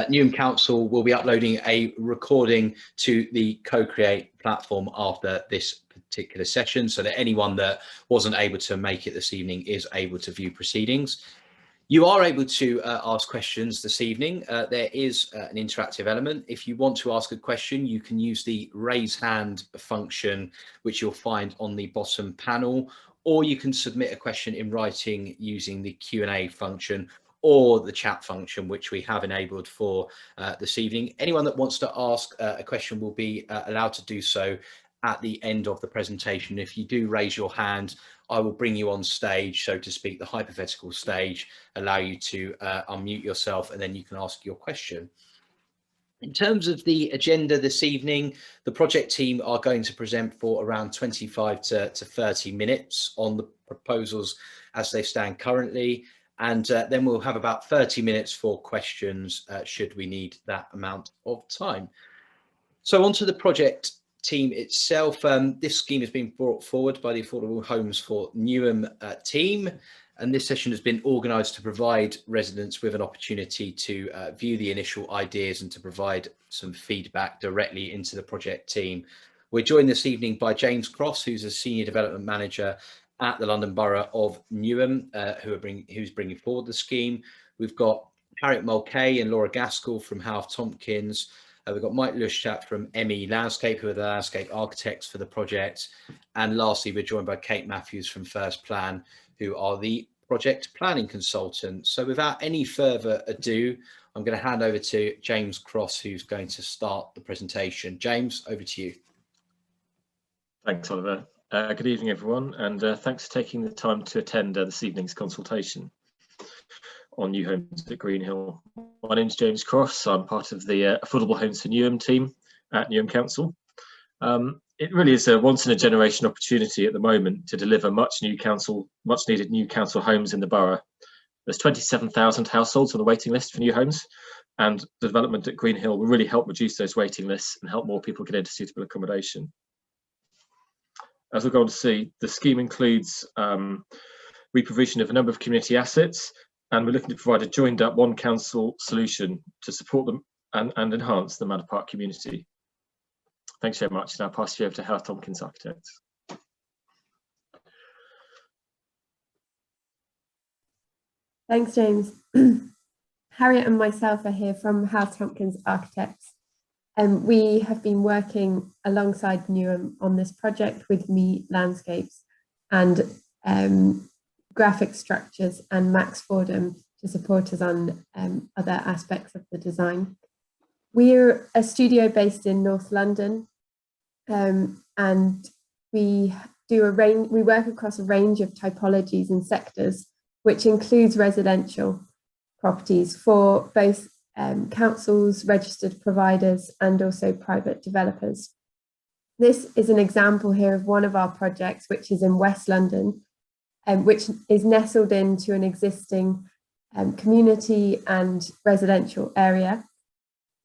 Newham Council will be uploading a recording to the Co-Create platform after this particular session, so that anyone that wasn't able to make it this evening is able to view proceedings. You are able to ask questions this evening. There is an interactive element. If you want to ask a question, you can use the raise hand function, which you'll find on the bottom panel, or you can submit a question in writing using the Q&A function or the chat function, which we have enabled for this evening. Anyone that wants to ask a question will be allowed to do so at the end of the presentation. If you do raise your hand, I will bring you on stage, so to speak, the hypothetical stage, allow you to unmute yourself, and then you can ask your question. In terms of the agenda this evening, the project team are going to present for around 25 to 30 minutes on the proposals as they stand currently, and then we'll have about 30 minutes for questions should we need that amount of time. So on to the project team itself. This scheme has been brought forward by the Affordable Homes for Newham team, and this session has been organised to provide residents with an opportunity to view the initial ideas and to provide some feedback directly into the project team. We're joined this evening by James Cross, who's a Senior Development Manager at the London Borough of Newham, who's bringing forward the scheme. We've got Harriet Mulcahy and Laura Gaskell from Howth Tompkins. We've got Mike Luschat from ME Landscape, who are the landscape architects for the project. And lastly, we're joined by Kate Matthews from First Plan, who are the project planning consultants. So without any further ado, I'm going to hand over to James Cross, who's going to start the presentation. James, over to you. Thanks, Oliver. Good evening, everyone, and thanks for taking the time to attend this evening's consultation on new homes at Greenhill. My name is James Cross. I'm part of the Affordable Homes for Newham team at Newham Council. It really is a once-in-a-generation opportunity at the moment to deliver much needed new council homes in the borough. There's 27,000 households on the waiting list for new homes, and the development at Greenhill will really help reduce those waiting lists and help more people get into suitable accommodation. As we'll go on to see, the scheme includes reprovision of a number of community assets, and we're looking to provide a joined up one council solution to support them and enhance the Manor Park community. Thanks very much, and I'll pass you over to Howth Tompkins Architects. Thanks, James. Harriet and myself are here from Howth Tompkins Architects. We have been working alongside Newham on this project with ME Landscapes and Graphic Structures and Max Fordham to support us on other aspects of the design. We're a studio based in North London, and we work across a range of typologies and sectors, which includes residential properties for both councils, registered providers, and also private developers. This is an example here of one of our projects, which is in West London, which is nestled into an existing community and residential area.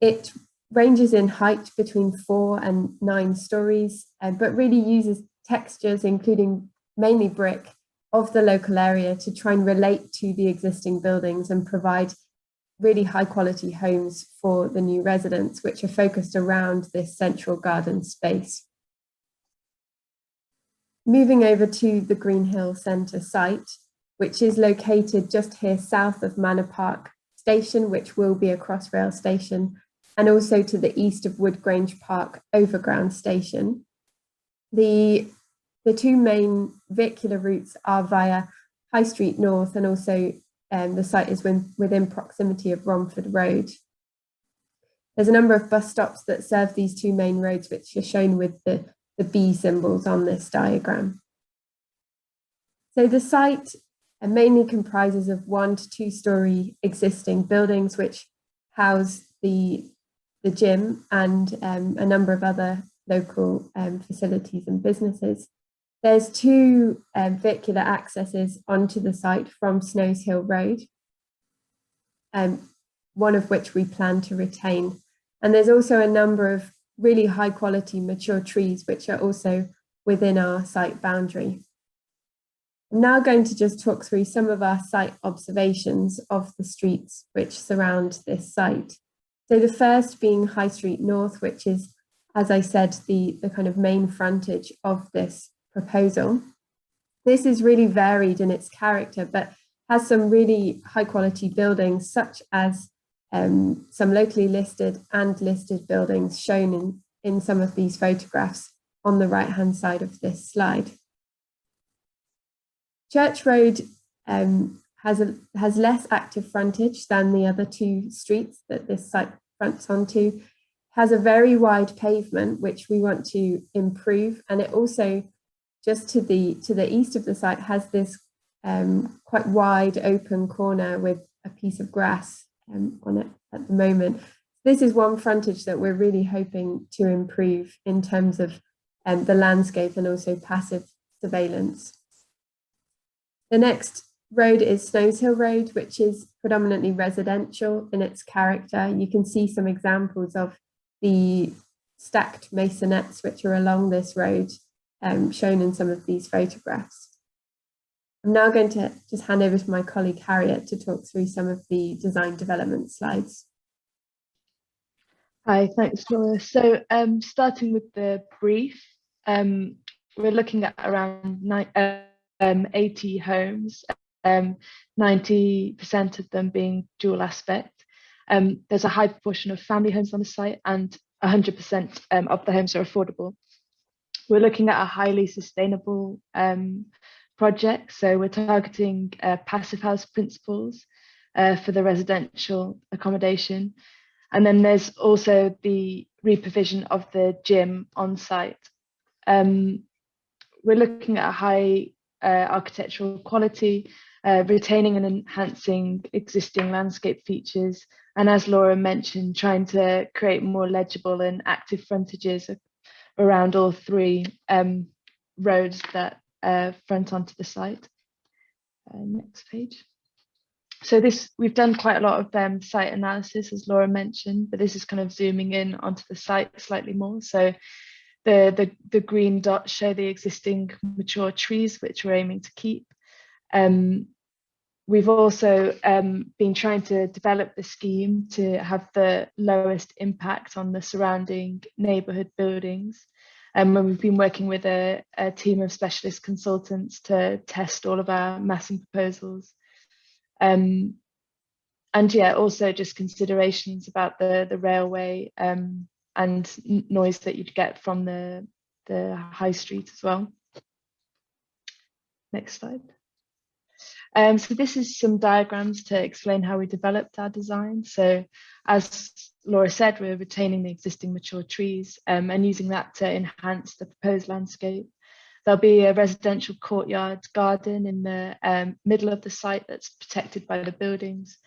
It ranges in height between 4 and 9 stories, but really uses textures, including mainly brick, of the local area to try and relate to the existing buildings and provide really high quality homes for the new residents, which are focused around this central garden space. Moving over to the Greenhill Centre site, which is located just here south of Manor Park Station, which will be a Crossrail station, and also to the east of Woodgrange Park Overground Station. The two main vehicular routes are via High Street North, and also the site is within proximity of Romford Road. There's a number of bus stops that serve these two main roads, which are shown with the B symbols on this diagram. So the site mainly comprises of 1 to 2 story existing buildings, which house the gym and a number of other local facilities and businesses. There's 2 vehicular accesses onto the site from Snows Hill Road, one of which we plan to retain. And there's also a number of really high quality mature trees, which are also within our site boundary. I'm now going to just talk through some of our site observations of the streets which surround this site. So the first being High Street North, which is, as I said, the kind of main frontage of this proposal. This is really varied in its character, but has some really high quality buildings, such as some locally listed and listed buildings shown in some of these photographs on the right-hand side of this slide. Church Road has less active frontage than the other two streets that this site fronts onto, has a very wide pavement, which we want to improve. And it also, just to the east of the site, has this quite wide open corner with a piece of grass on it at the moment. This is one frontage that we're really hoping to improve in terms of the landscape and also passive surveillance. The next road is Snows Hill Road, which is predominantly residential in its character. You can see some examples of the stacked masonettes which are along this road, shown in some of these photographs. I'm now going to just hand over to my colleague Harriet to talk through some of the design development slides. Hi, thanks, Laura. So starting with the brief, we're looking at around 80 homes, 90% of them being dual aspect. There's a high proportion of family homes on the site, and 100% of the homes are affordable. We're looking at a highly sustainable project, so we're targeting passive house principles for the residential accommodation. And then there's also the reprovision of the gym on site. We're looking at a high architectural quality, retaining and enhancing existing landscape features, and as Laura mentioned, trying to create more legible and active frontages around all three roads that front onto the site. Next page. So we've done quite a lot of site analysis, as Laura mentioned, but this is kind of zooming in onto the site slightly more. So the green dots show the existing mature trees, which we're aiming to keep. We've also been trying to develop the scheme to have the lowest impact on the surrounding neighbourhood buildings. And we've been working with a team of specialist consultants to test all of our massing proposals. And yeah, also just considerations about the railway and noise that you'd get from the high street as well. Next slide. So this is some diagrams to explain how we developed our design. So as Laura said, we're retaining the existing mature trees and using that to enhance the proposed landscape. There'll be a residential courtyard garden in the middle of the site that's protected by the buildings.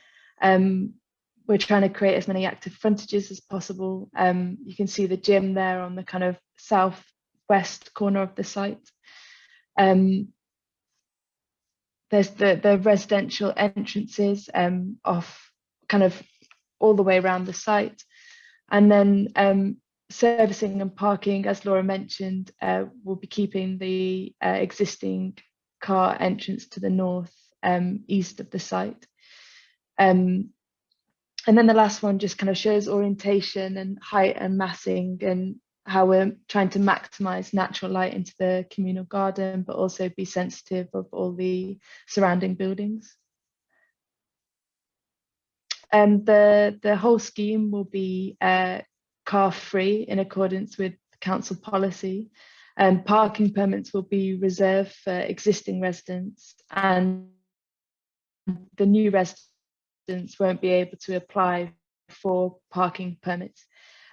We're trying to create as many active frontages as possible. You can see the gym there on the kind of southwest corner of the site. There's the residential entrances off kind of all the way around the site. And then servicing and parking, as Laura mentioned, we'll be keeping the existing car entrance to the north east of the site. And then the last one just kind of shows orientation and height and massing and how we're trying to maximize natural light into the communal garden, but also be sensitive of all the surrounding buildings. The whole scheme will be car free in accordance with council policy. Parking permits will be reserved for existing residents, and the new residents won't be able to apply for parking permits.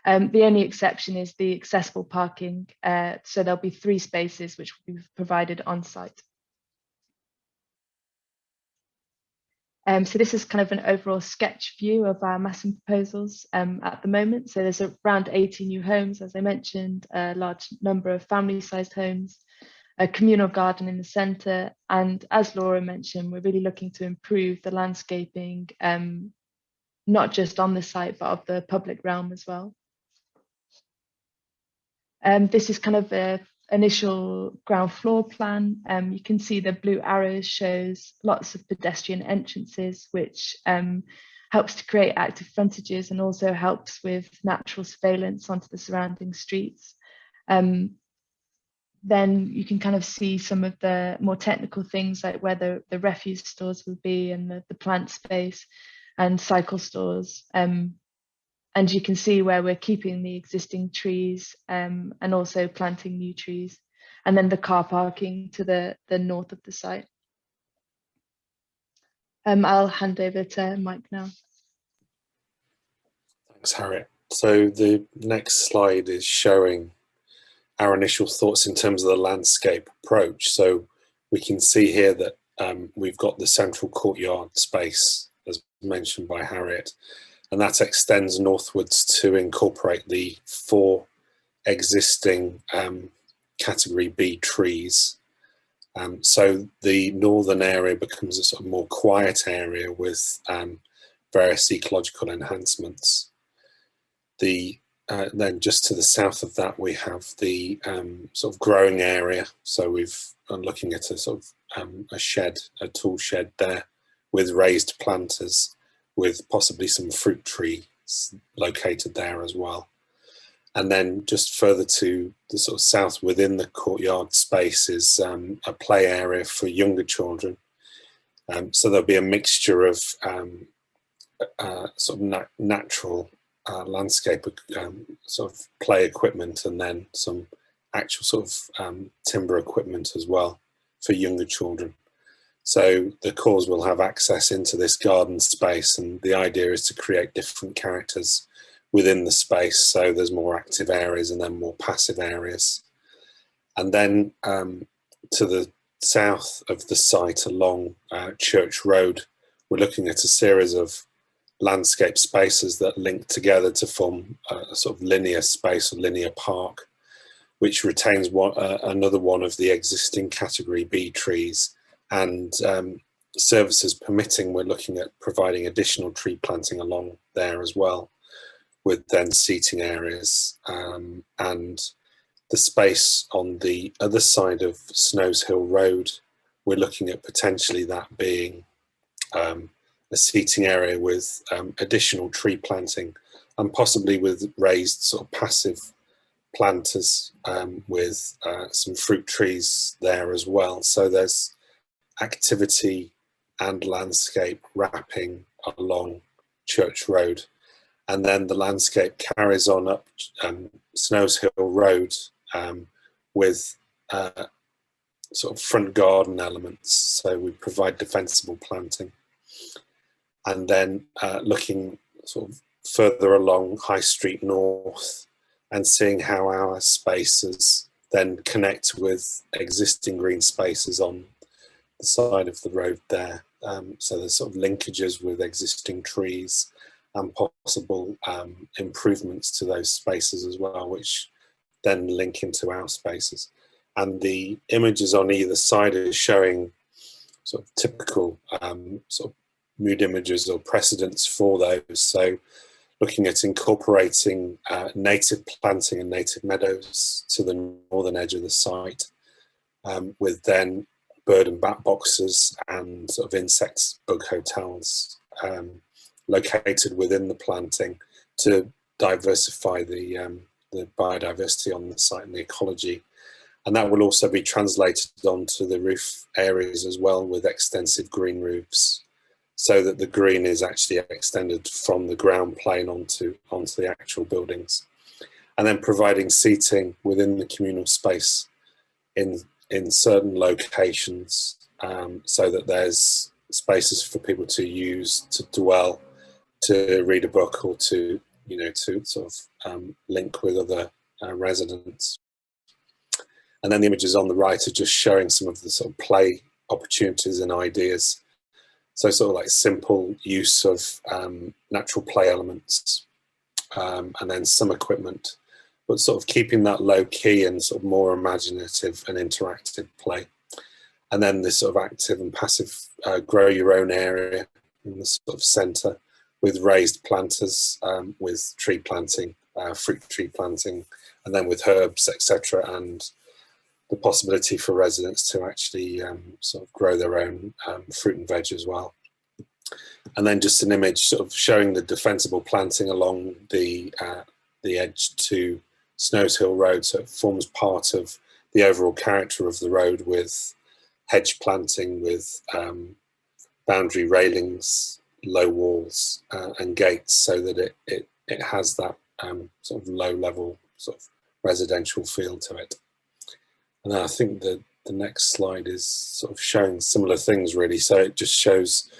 The only exception is the accessible parking, so there'll be 3 spaces which will be provided on site. So this is kind of an overall sketch view of our massing proposals at the moment. So there's around 80 new homes, as I mentioned, a large number of family-sized homes, a communal garden in the centre, and as Laura mentioned, we're really looking to improve the landscaping, not just on the site, but of the public realm as well. This is kind of the initial ground floor plan. You can see the blue arrows shows lots of pedestrian entrances, which helps to create active frontages and also helps with natural surveillance onto the surrounding streets. Then you can kind of see some of the more technical things like where the refuse stores will be and the plant space and cycle stores. And you can see where we're keeping the existing trees and also planting new trees. And then the car parking to the north of the site. I'll hand over to Mike now. Thanks, Harriet. So the next slide is showing our initial thoughts in terms of the landscape approach. So we can see here that we've got the central courtyard space, as mentioned by Harriet, and that extends northwards to incorporate the 4 existing category B trees. So the northern area becomes a sort of more quiet area with various ecological enhancements. Then just to the south of that, we have the sort of growing area. So I'm looking at a sort of a tool shed there with raised planters, with possibly some fruit trees located there as well. And then just further to the sort of south within the courtyard space is a play area for younger children. So there'll be a mixture of sort of natural landscape sort of play equipment and then some actual sort of timber equipment as well for younger children. So the cores will have access into this garden space, and the idea is to create different characters within the space, so there's more active areas and then more passive areas. And then to the south of the site along Church Road, we're looking at a series of landscape spaces that link together to form a sort of linear space or linear park, which retains another one of the existing category B trees, and services permitting, we're looking at providing additional tree planting along there as well, with then seating areas. And the space on the other side of Snows Hill Road, we're looking at potentially that being a seating area with additional tree planting and possibly with raised sort of passive planters with some fruit trees there as well. So there's activity and landscape wrapping along Church Road. And then the landscape carries on up Snows Hill Road with sort of front garden elements. So we provide defensible planting. And then looking sort of further along High Street North and seeing how our spaces then connect with existing green spaces on the side of the road there. So there's sort of linkages with existing trees and possible improvements to those spaces as well, which then link into our spaces. And the images on either side are showing sort of typical sort of mood images or precedents for those. So looking at incorporating native planting and native meadows to the northern edge of the site, with then bird and bat boxes and sort of insects, bug hotels located within the planting to diversify the biodiversity on the site and the ecology. And that will also be translated onto the roof areas as well, with extensive green roofs, so that the green is actually extended from the ground plane onto the actual buildings. And then providing seating within the communal space in certain locations, so that there's spaces for people to use, to dwell, to read a book, or to sort of link with other residents. And then the images on the right are just showing some of the sort of play opportunities and ideas. So sort of like simple use of natural play elements, and then some equipment, but sort of keeping that low key and sort of more imaginative and interactive play. And then this sort of active and passive grow your own area in the sort of centre, with raised planters, with tree planting, fruit tree planting, and then with herbs, etc. And the possibility for residents to actually sort of grow their own fruit and veg as well. And then just an image sort of showing the defensible planting along the edge to Snows Hill Road. So it forms part of the overall character of the road, with hedge planting, with boundary railings, low walls and gates, so that it has that sort of low level sort of residential feel to it. And I think the next slide is sort of showing similar things really. So it just shows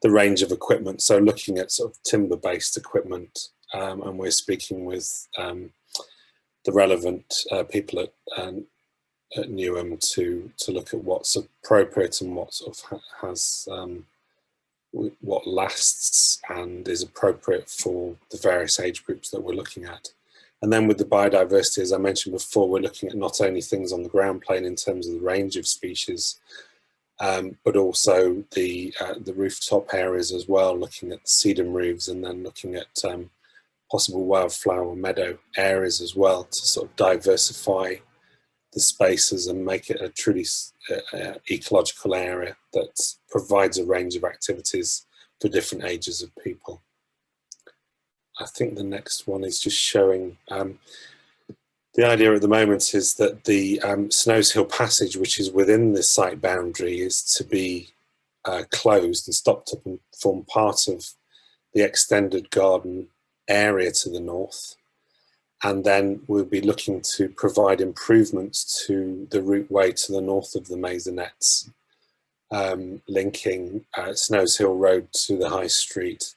the range of equipment. So looking at sort of timber based equipment, and we're speaking with the relevant people at Newham to look at what's appropriate and what sort of has what lasts and is appropriate for the various age groups that we're looking at. And then with the biodiversity, as I mentioned before, we're looking at not only things on the ground plane in terms of the range of species, but also the rooftop areas as well, looking at sedum roofs, and then looking at possible wildflower meadow areas as well, to sort of diversify the spaces and make it a truly ecological area that provides a range of activities for different ages of people. I think the next one is just showing the idea at the moment is that the Snows Hill Passage, which is within the site boundary, is to be closed and stopped up and form part of the extended garden area to the north. And then we'll be looking to provide improvements to the routeway to the north of the Maisonettes, linking Snows Hill Road to the High Street,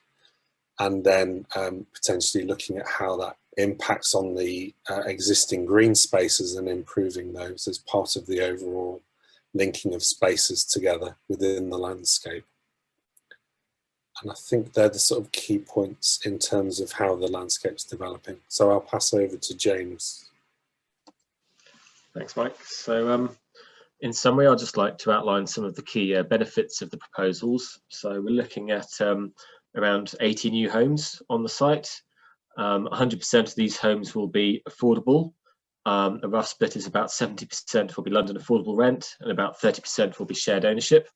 and then potentially looking at how that impacts on the existing green spaces and improving those as part of the overall linking of spaces together within the landscape. And I think they're the sort of key points in terms of how the landscape's developing. So I'll pass over to James. Thanks, Mike. So in summary, I'd just like to outline some of the key benefits of the proposals. So we're looking at around 80 new homes on the site. 100% of these homes will be affordable. A rough split is about 70% will be London affordable rent, and about 30% will be shared ownership.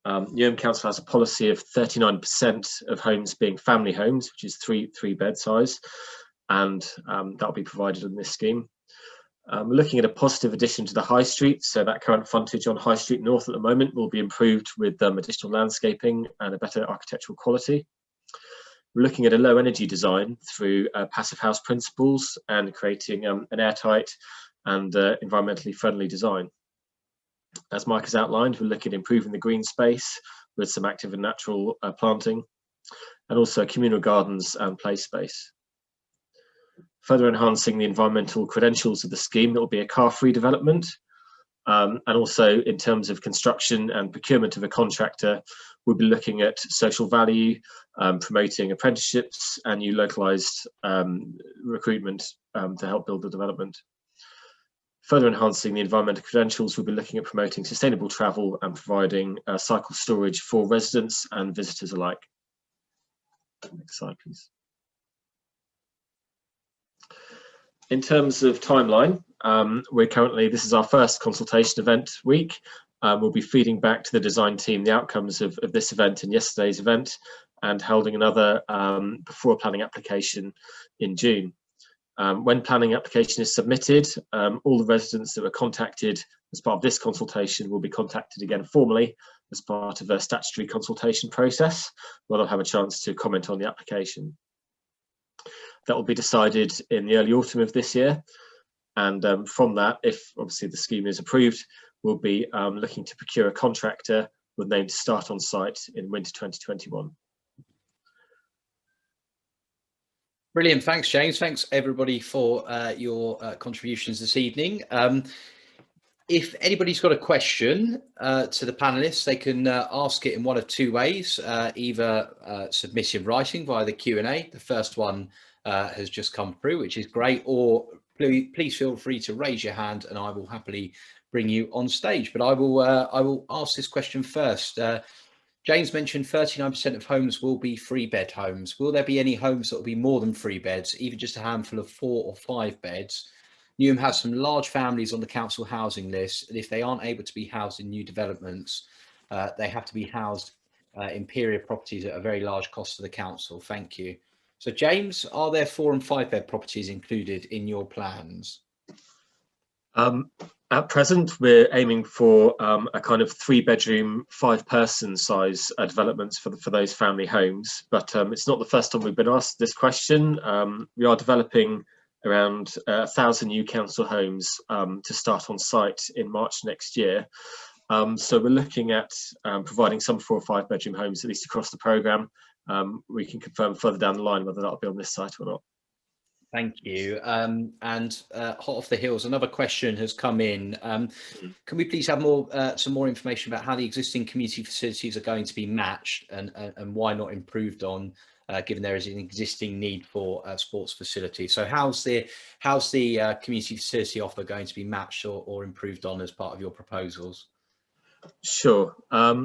Newham Council has a policy of 39% of homes being family homes, which is three bed size, and that will be provided in this scheme. We're looking at a positive addition to the High Street, so that current frontage on High Street North at the moment will be improved with additional landscaping and a better architectural quality. We're looking at a low energy design through passive house principles and creating an airtight and environmentally friendly design. As Mike has outlined, we're looking at improving the green space with some active and natural planting, and also communal gardens and play space. Further enhancing the environmental credentials of the scheme, it will be a car-free development. And also in terms of construction and procurement of a contractor, we'll be looking at social value, promoting apprenticeships and new localised recruitment to help build the development. Further enhancing the environmental credentials, we'll be looking at promoting sustainable travel and providing cycle storage for residents and visitors alike. Next slide, please. In terms of timeline, this is our first consultation event week. We'll be feeding back to the design team the outcomes of this event and yesterday's event, and holding another before a planning application in June. When planning application is submitted, all the residents that were contacted as part of this consultation will be contacted again formally as part of a statutory consultation process, where they'll have a chance to comment on the application. That will be decided in the early autumn of this year, and from that, if obviously the scheme is approved, we'll be looking to procure a contractor with name to start on site in winter 2021. Brilliant. Thanks, James. Thanks, everybody, for your contributions this evening. If anybody's got a question to the panelists, they can ask it in one of two ways, either submit in writing via the Q&A. The first one has just come through, which is great, or please feel free to raise your hand and I will happily bring you on stage. But I will ask this question first. James mentioned 39% of homes will be 3-bed homes. Will there be any homes that will be more than 3 beds, even just a handful of 4 or 5 beds? Newham has some large families on the council housing list, and if they aren't able to be housed in new developments, they have to be housed in period properties at a very large cost to the council. Thank you. So James, are there 4 and 5 bed properties included in your plans? At present, we're aiming for a kind of 3-bedroom, 5-person size developments for those family homes. But it's not the first time we've been asked this question. We are developing around 1,000 new council homes to start on site in March next year. So we're looking at providing some 4 or 5-bedroom homes, at least across the programme. We can confirm further down the line whether that'll be on this site or not. Thank you. And hot off the heels, another question has come in. Can we please have some more information about how the existing community facilities are going to be matched and why not improved on, given there is an existing need for sports facilities? So how's the community facility offer going to be matched or improved on as part of your proposals? Sure.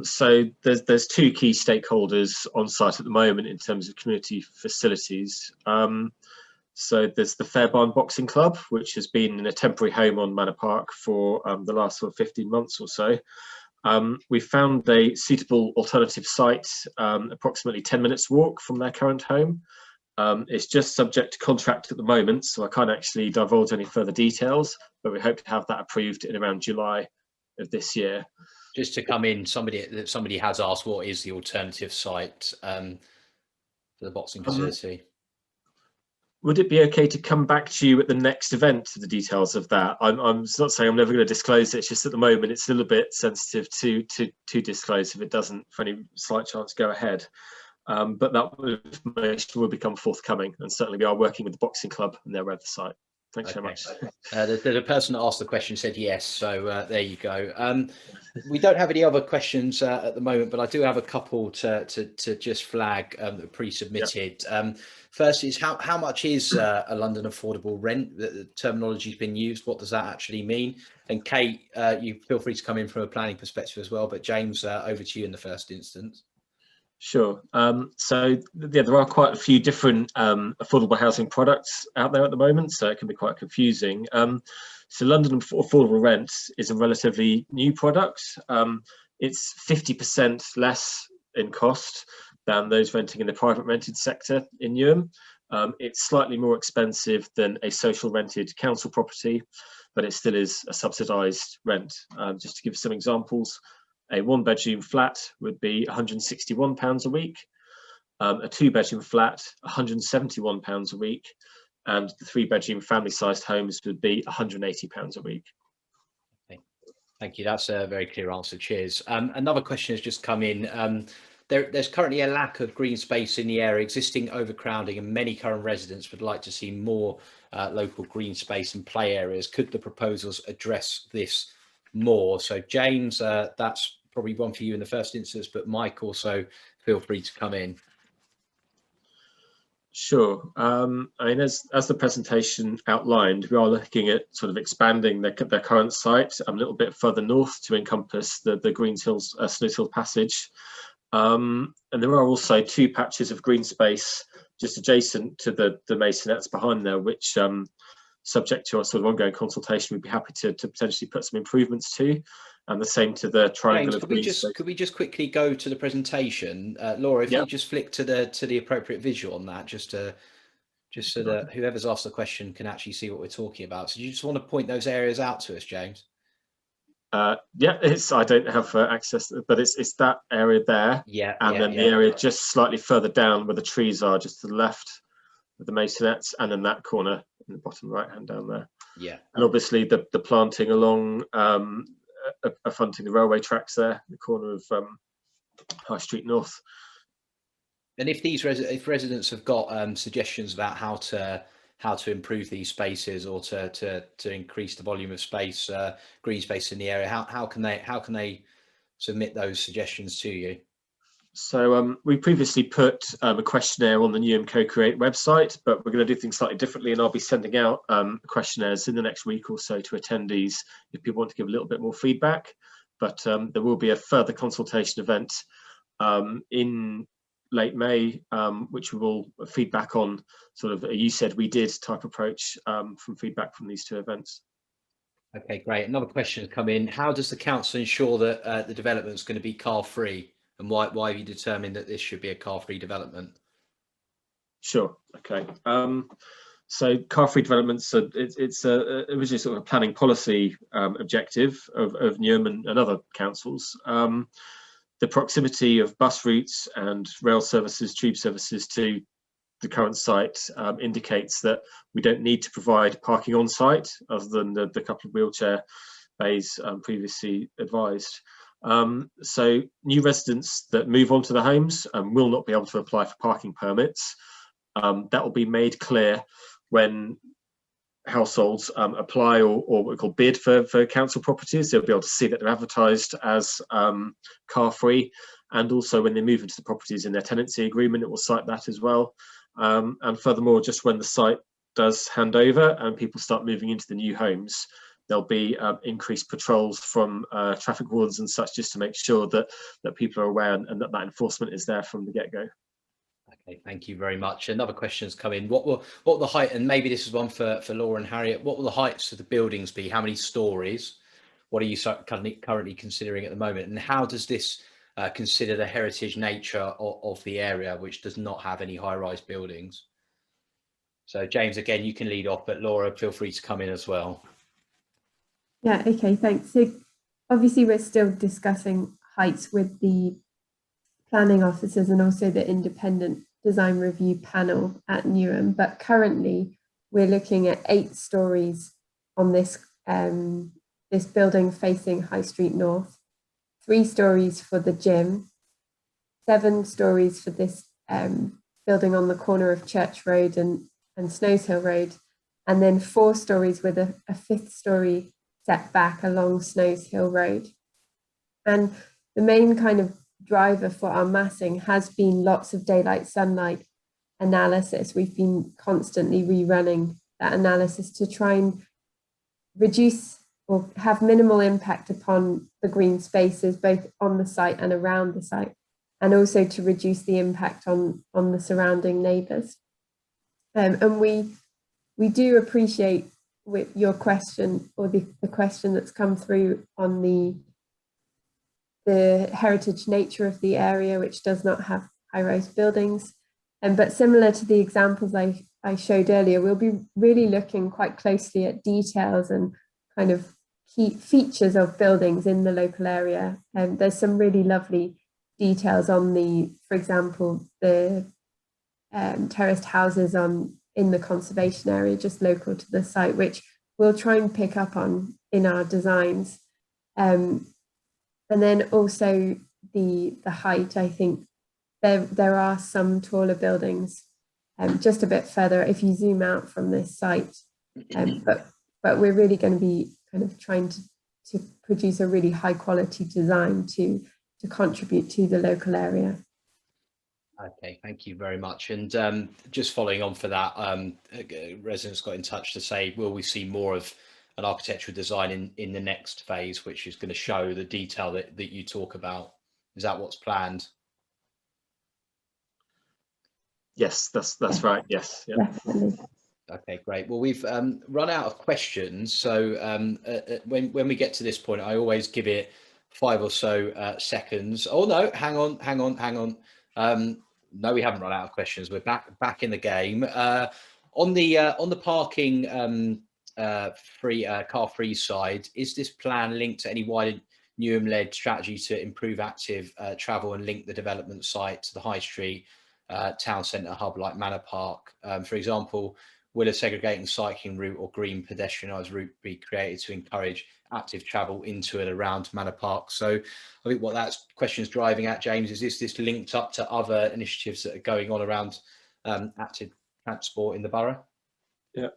So there's 2 key stakeholders on site at the moment in terms of community facilities. So there's the Fairbarn Boxing Club, which has been in a temporary home on Manor Park for the last 15 months or so. We found a suitable alternative site, approximately 10 minutes walk from their current home. It's just subject to contract at the moment, so I can't actually divulge any further details, but we hope to have that approved in around July of this year. Just to come in, somebody has asked, what is the alternative site for the boxing facility? Would it be okay to come back to you at the next event to the details of that? I'm not saying I'm never going to disclose it. It's just at the moment it's a little bit sensitive to disclose if it doesn't, for any slight chance, go ahead. But that information will become forthcoming, and certainly we are working with the boxing club and their website. Thanks very much. The person that asked the question said yes, so there you go. We don't have any other questions at the moment, but I do have a couple to just flag that are pre-submitted. Yep. First is how much is a London affordable rent? The terminology has been used. What does that actually mean? And Kate, you feel free to come in from a planning perspective as well, but James, over to you in the first instance. Sure. So yeah, there are quite a few different affordable housing products out there at the moment, so it can be quite confusing. So London affordable rent is a relatively new product. It's 50% less in cost than those renting in the private rented sector in Newham. It's slightly more expensive than a social rented council property, but it still is a subsidised rent. Just to give some examples, a 1-bedroom flat would be £161 a week, a 2-bedroom flat £171 a week, and the 3-bedroom family-sized homes would be £180 a week. Okay. Thank you. That's a very clear answer. Cheers. Another question has just come in. There's currently a lack of green space in the area, existing overcrowding, and many current residents would like to see more local green space and play areas. Could the proposals address this more? So James, that's probably one for you in the first instance, but Mike, also feel free to come in. Sure. I mean, as the presentation outlined, we are looking at sort of expanding their current site a little bit further north to encompass the Greenshill Snooth Hill Passage. And there are also 2 patches of green space just adjacent to the masonettes behind there, which, subject to our sort of ongoing consultation, we'd be happy to potentially put some improvements to. And the same to the triangle of green space. Could we just quickly go to the presentation, Laura? If you just flick to the appropriate visual on that, just so that whoever's asked the question can actually see what we're talking about. So do you just want to point those areas out to us, James? Yeah, I don't have access, but it's that area there. Yeah. And then the area just slightly further down where the trees are, just to the left of the masonettes, and then that corner in the bottom right hand down there. Yeah. And obviously the planting along fronting the railway tracks there, in the corner of High Street North. And if if residents have got suggestions about how to improve these spaces or to increase the volume of space, green space in the area, how can they submit those suggestions to you? So we previously put a questionnaire on the Newham Co-Create website, but we're going to do things slightly differently, and I'll be sending out questionnaires in the next week or so to attendees if people want to give a little bit more feedback. But there will be a further consultation event in late May, which we will feedback on sort of a "you said we did" type approach from feedback from these 2 events. Okay, great. Another question has come in. How does the council ensure that the development is going to be car free and why have you determined that this should be a car-free development? Sure. Okay. So car-free developments, it's originally sort of a planning policy objective of Newham and other councils. The proximity of bus routes and rail services, tube services to the current site indicates that we don't need to provide parking on site other than the couple of wheelchair bays previously advised. So new residents that move onto the homes will not be able to apply for parking permits. That will be made clear when households apply or what we call bid for council properties. They'll be able to see that they're advertised as car free, and also when they move into the properties in their tenancy agreement, it will cite that as well. And furthermore, just when the site does hand over and people start moving into the new homes, there'll be increased patrols from traffic wardens and such, just to make sure that people are aware and that enforcement is there from the get-go. Okay, thank you very much. Another question has come in. What will the height, and maybe this is one for Laura and Harriet, what will the heights of the buildings be? How many stories? What are you currently considering at the moment? And how does this consider the heritage nature of the area, which does not have any high-rise buildings? So James, again, you can lead off, but Laura, feel free to come in as well. Yeah, okay, thanks. So obviously we're still discussing heights with the planning officers and also the independent design review panel at Newham, but currently we're looking at 8 stories on this this building facing High Street North, 3 stories for the gym, 7 stories for this building on the corner of Church Road and Snows Hill Road, and then 4 stories with a 5th story set back along Snows Hill Road. And the main kind of driver for our massing has been lots of daylight sunlight analysis. We've been constantly rerunning that analysis to try and reduce or have minimal impact upon the green spaces, both on the site and around the site, and also to reduce the impact on the surrounding neighbours. And we do appreciate with your question, or the question that's come through on the heritage nature of the area, which does not have high-rise buildings. But similar to the examples I showed earlier, we'll be really looking quite closely at details and kind of key features of buildings in the local area. And there's some really lovely details on for example, the terraced houses in the conservation area just local to the site, which we'll try and pick up on in our designs. And then also the height, I think there are some taller buildings just a bit further if you zoom out from this site. But we're really going to be kind of trying to produce a really high quality design to contribute to the local area. Okay, thank you very much. And just following on for that, residents got in touch to say, will we see more of an architectural design in the next phase, which is going to show the detail that you talk about? Is that what's planned? Yes, that's right. Yes. Yeah. Definitely. Okay, great. Well, we've run out of questions. So when we get to this point, I always give it 5 or so seconds. Oh no, hang on. No, we haven't run out of questions. We're back in the game. On the parking car-free side, is this plan linked to any wider Newham-led strategy to improve active travel and link the development site to the high street town centre hub like Manor Park? For example, will a segregating cycling route or green pedestrianised route be created to encourage active travel into and around Manor Park? So I think what that question is driving at, James, is this linked up to other initiatives that are going on around active transport in the borough? Yeah.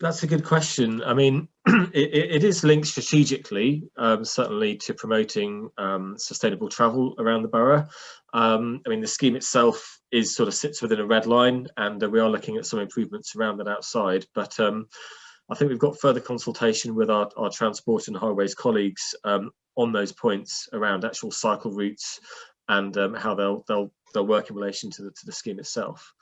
That's a good question. I mean, it is linked strategically, certainly to promoting sustainable travel around the borough. I mean, the scheme itself sort of sits within a red line, and we are looking at some improvements around that outside. But I think we've got further consultation with our transport and highways colleagues on those points around actual cycle routes and how they'll work in relation to the scheme itself.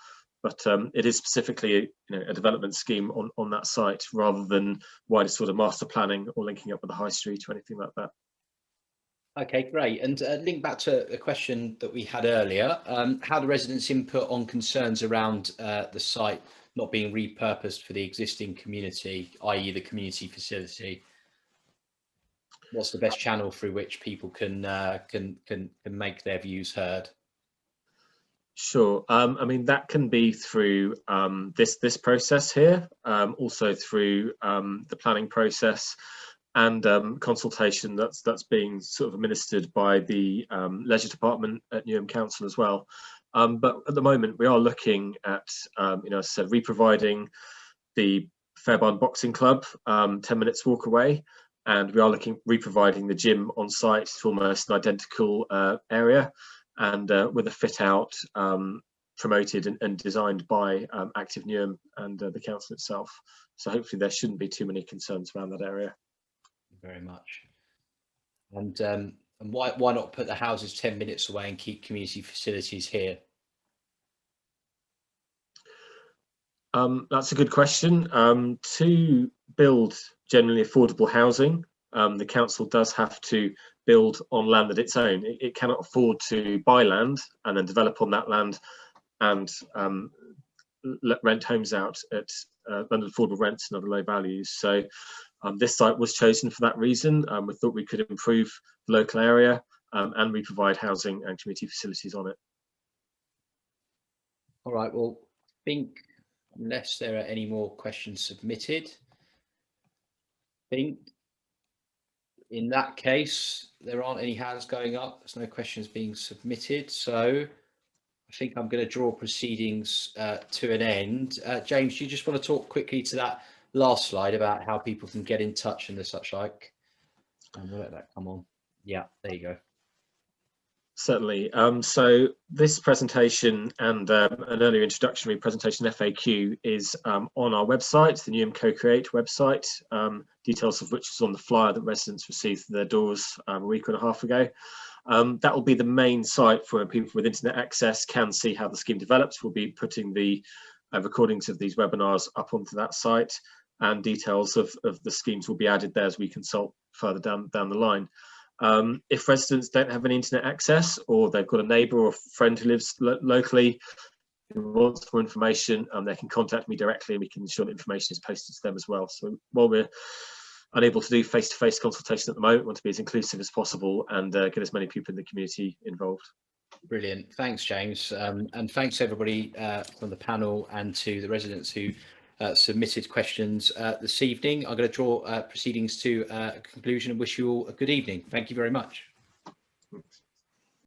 But it is specifically a development scheme on that site, rather than wider sort of master planning or linking up with the high street or anything like that. Okay, great. And link back to a question that we had earlier, how do residents input on concerns around the site not being repurposed for the existing community, i.e. the community facility? What's the best channel through which people can make their views heard? Sure. I mean, that can be through this process here, also through the planning process, and consultation that's being sort of administered by the leisure department at Newham Council as well. But at the moment, we are looking at, you know, as I said, re-providing the Fairbairn Boxing Club 10 minutes walk away, and we are looking re-providing the gym on site to almost an identical area, and with a fit out promoted and designed by Active Newham and the council itself. So hopefully there shouldn't be too many concerns around that area. Very much. And why not put the houses 10 minutes away and keep community facilities here? That's a good question. To build generally affordable housing, the council does have to build on land that it's own. It cannot afford to buy land and then develop on that land and rent homes out at unaffordable rents and other low values. So this site was chosen for that reason. We thought we could improve the local area and we provide housing and community facilities on it. All right, well, I think unless there are any more questions submitted, I think in that case, there aren't any hands going up. There's no questions being submitted. So I think I'm going to draw proceedings to an end. James, do you just want to talk quickly to that last slide about how people can get in touch and the such like? And we'll let that come on. Yeah, there you go. Certainly. So this presentation and an earlier introductory presentation, FAQ, is on our website, the Newham Co-Create website, details of which is on the flyer that residents received through their doors a week and a half ago. That will be the main site for people with internet access can see how the scheme develops. We'll be putting the recordings of these webinars up onto that site, and details of the schemes will be added there as we consult further down the line. If residents don't have any internet access, or they've got a neighbour or friend who lives locally who wants more information, they can contact me directly and we can ensure that information is posted to them as well. So while we're unable to do face-to-face consultation at the moment, we want to be as inclusive as possible and get as many people in the community involved. Brilliant. Thanks, James. And thanks everybody from the panel and to the residents who submitted questions this evening. I'm going to draw proceedings to a conclusion and wish you all a good evening. Thank you very much. Thanks.